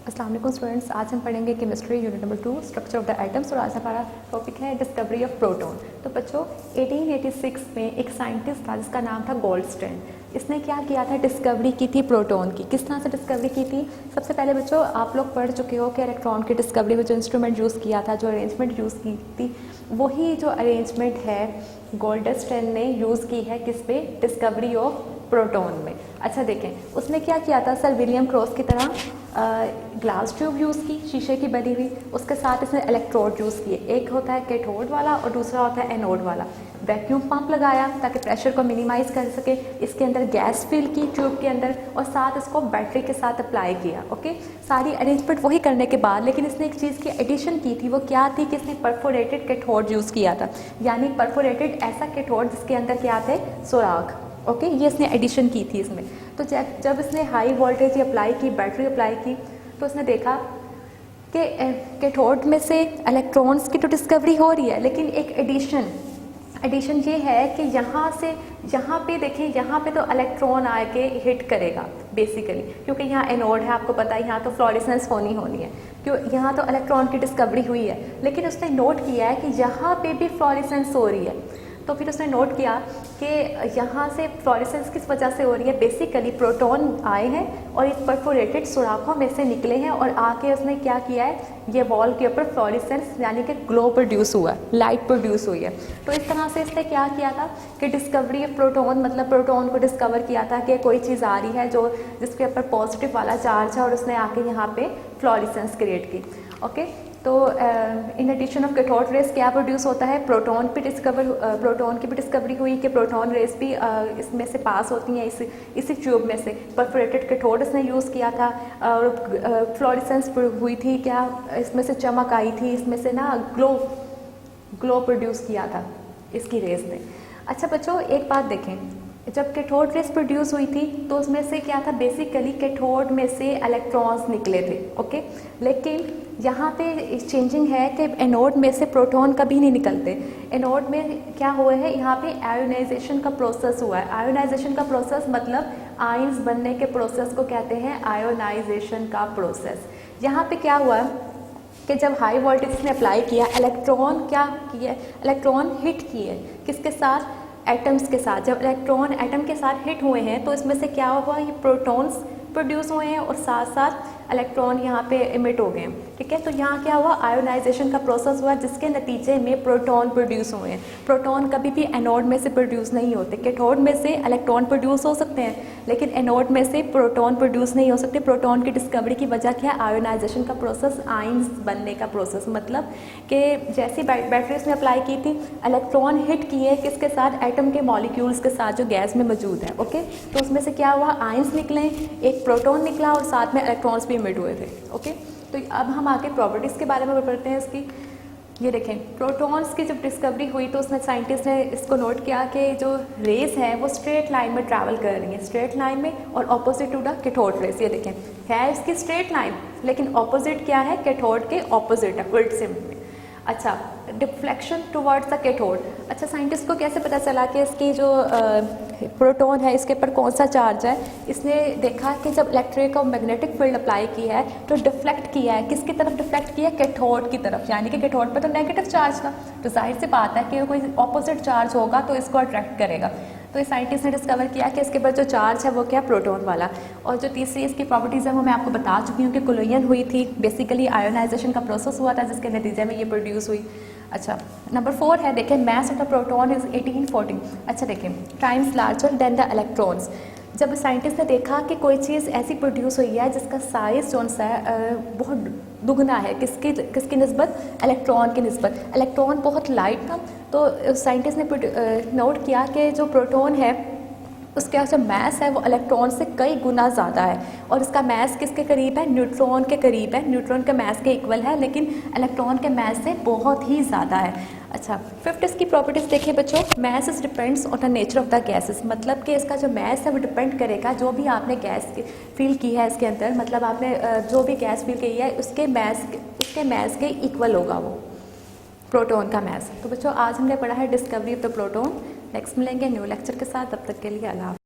अस्सलाम वालेकुम स्टूडेंट्स, आज हम पढ़ेंगे chemistry unit number 2 structure of the atoms और आज हमारा टॉपिक है डिस्कवरी ऑफ प्रोटॉन। तो बच्चों 1886 में एक साइंटिस्ट था जिसका नाम था गोल्डस्टीन। इसने क्या किया था, डिस्कवरी की थी प्रोटॉन की। किस तरह से डिस्कवरी की थी? सबसे पहले बच्चों आप लोग पढ़ चुके हो कि इलेक्ट्रॉन की डिस्कवरी में जो इंस्ट्रूमेंट यूज़ किया था, जो अरेंजमेंट यूज़ की थी, वही जो अरेंजमेंट है गोल्डस्टीन ने यूज़ की है किस पे, डिस्कवरी ऑफ प्रोटॉन में। अच्छा देखें, उसने क्या किया था, सर विलियम क्रॉस की तरह ग्लास ट्यूब यूज़ की, शीशे की बनी हुई। उसके साथ इसने इलेक्ट्रोड यूज़ किए, एक होता है कैथोड वाला और दूसरा होता है एनोड वाला। वैक्यूम पंप लगाया ताकि प्रेशर को मिनिमाइज़ कर सके। इसके अंदर गैस फिल की ट्यूब के अंदर और साथ इसको बैटरी के साथ अप्लाई किया। ओके, सारी अरेंजमेंट वही करने के बाद लेकिन इसने एक चीज़ की एडिशन की थी। वो क्या थी कि इसने परफोरेटेड कैथोड यूज़ किया था, यानी परफोरेटेड ऐसा कैथोड जिसके अंदर क्या थे, सुराख। ओके, ये इसने एडिशन की थी इसमें। तो जब इसने हाई वोल्टेज अप्लाई की, बैटरी अप्लाई की, तो उसने देखा कि कैथोड में से इलेक्ट्रॉन्स की तो डिस्कवरी हो रही है, लेकिन एक एडिशन ये है कि यहाँ पे देखिए, यहाँ पे तो इलेक्ट्रॉन आके हिट करेगा बेसिकली, क्योंकि यहाँ एनोड है, आपको पता है, यहाँ तो फ्लोरेसेंस होनी है, क्यों यहाँ तो इलेक्ट्रॉन की डिस्कवरी हुई है। लेकिन उसने नोट किया है कि यहाँ पे भी फ्लोरेसेंस हो रही है। तो फिर उसने नोट किया कि यहाँ से फ्लोरेसेंस किस वजह से हो रही है, बेसिकली प्रोटॉन आए हैं और इस परफोरेटेड सुराखों में से निकले हैं और आके उसने क्या किया है, ये वॉल के ऊपर फ्लोरेसेंस यानी कि ग्लो प्रोड्यूस हुआ है, लाइट प्रोड्यूस हुई है। तो इस तरह से इसने क्या किया था कि डिस्कवरी ऑफ प्रोटॉन, मतलब प्रोटॉन को डिस्कवर किया था कि कोई चीज़ आ रही है जो जिसके ऊपर पॉजिटिव वाला चार्ज है और उसने आके यहाँ पे फ्लोरेसेंस क्रिएट की। ओके, तो in addition of cathode rays क्या प्रोड्यूस होता है, प्रोटॉन की भी डिस्कवरी हुई कि प्रोटॉन रेस भी इसमें से पास होती हैं इसी ट्यूब में से। परफोरेटेड कैथोड इसने यूज़ किया था और फ्लोरेसेंस हुई थी, क्या इसमें से चमक आई थी, इसमें से ना ग्लो प्रोड्यूस किया था इसकी रेस ने। अच्छा बच्चों, एक बात देखें, जब कैथोड रेस प्रोड्यूस हुई थी तो उसमें से क्या था, बेसिकली कैथोड में से इलेक्ट्रॉन्स निकले थे। ओके, लेकिन यहाँ पे चेंजिंग है कि एनोड में से प्रोटॉन कभी नहीं निकलते। एनोड में क्या हुआ है, यहाँ पे आयोनाइजेशन का प्रोसेस हुआ है। आयोनाइजेशन का प्रोसेस मतलब आयंस बनने के प्रोसेस को कहते हैं आयोनाइजेशन का प्रोसेस। यहाँ पे क्या हुआ कि जब हाई वोल्टेज ने अप्लाई किया, इलेक्ट्रॉन हिट किए किसके साथ, एटम्स के साथ। जब इलेक्ट्रॉन एटम के साथ हिट हुए हैं तो इसमें से क्या हुआ, ये प्रोटॉन्स प्रोड्यूस हुए हैं और साथ साथ इलेक्ट्रॉन यहाँ पे इमिट हो गए हैं। ठीक है, तो यहाँ क्या हुआ, आयोनाइजेशन का प्रोसेस हुआ जिसके नतीजे में प्रोटॉन प्रोड्यूस हुए हैं। प्रोटॉन कभी भी एनोड में से प्रोड्यूस नहीं होते। कैथोड में से इलेक्ट्रॉन प्रोड्यूस हो सकते हैं लेकिन एनोड में से प्रोटॉन प्रोड्यूस नहीं हो सकते। प्रोटॉन की डिस्कवरी की वजह क्या है, आयोनाइजेशन का प्रोसेस, आयंस बनने का प्रोसेस। मतलब कि जैसी बैटरीज में अप्लाई की थी, इलेक्ट्रॉन हिट किए किसके साथ, एटम के मॉलिक्यूल्स के साथ जो गैस में मौजूद है। ओके, तो उसमें से क्या हुआ, आयंस निकले, एक प्रोटॉन निकला और साथ में इलेक्ट्रॉन्स भी इमिट हुए थे। ओके, तो अब हम आगे प्रॉपर्टीज़ के बारे में पढ़ते हैं इसकी। ये देखें, प्रोटॉन्स की जब डिस्कवरी हुई तो उसमें साइंटिस्ट ने इसको नोट किया कि जो रेस हैं वो स्ट्रेट लाइन में ट्रैवल कर रही हैं, स्ट्रेट लाइन में, और opposite to the cathode rays. ये देखें, है इसकी स्ट्रेट लाइन लेकिन ऑपोजिट क्या है, कैथोड के ऑपोजिट है, उल्ट से में। अच्छा, डिफ्लेक्शन टुवर्ड्स द कैथोड। अच्छा, साइंटिस्ट को कैसे पता चला कि इसकी जो प्रोटॉन है इसके ऊपर कौन सा चार्ज है? इसने देखा कि जब इलेक्ट्रिक और मैग्नेटिक फील्ड अप्लाई की है तो डिफ्लेक्ट किया है, किसकी तरफ डिफ्लेक्ट किया है, कैथोड की तरफ, यानी कि कैथोड पर तो नेगेटिव चार्ज था, तो जाहिर सी बात है कि कोई ऑपोजिट चार्ज होगा तो इसको अट्रैक्ट करेगा। तो इस साइंटिस्ट ने डिस्कवर किया कि इसके ऊपर जो चार्ज है वो क्या, प्रोटॉन वाला। और जो तीसरी इसकी प्रॉपर्टीज़ है वो मैं आपको बता चुकी हूँ कि कोलिजन हुई थी, बेसिकली आयोनाइजेशन का प्रोसेस हुआ था जिसके नतीजे में ये प्रोड्यूस हुई। अच्छा, नंबर 4 है, देखें, mass of the proton is 1814। अच्छा देखें, times larger than the electrons. जब साइंटिस्ट ने देखा कि कोई चीज़ ऐसी प्रोड्यूस हुई है जिसका साइज़ जो है बहुत दुगना है, किसकी निस्बत, इलेक्ट्रॉन की निस्बत। इलेक्ट्रॉन बहुत लाइट था, तो साइंटिस्ट ने नोट किया कि जो प्रोटॉन है उसका जो मैस है वो इलेक्ट्रॉन से कई गुना ज़्यादा है और इसका मैस किसके करीब है, न्यूट्रॉन के करीब है। न्यूट्रॉन के मैस के इक्वल है लेकिन इलेक्ट्रॉन के मैस से बहुत ही ज़्यादा है। अच्छा, फिफ्थ इसकी प्रॉपर्टीज़ देखिए बच्चों, mass is depends on the nature of the gases. मतलब कि इसका जो मैस है वो डिपेंड करेगा, जो भी आपने गैस फील की है इसके अंदर, मतलब आपने जो भी गैस फील की है उसके मैस के इक्वल होगा वो प्रोटॉन का मैस। तो बच्चों आज हमने पढ़ा है discovery of the proton. Next मिलेंगे न्यू लेक्चर के साथ, तब तक के लिए अल्लाह।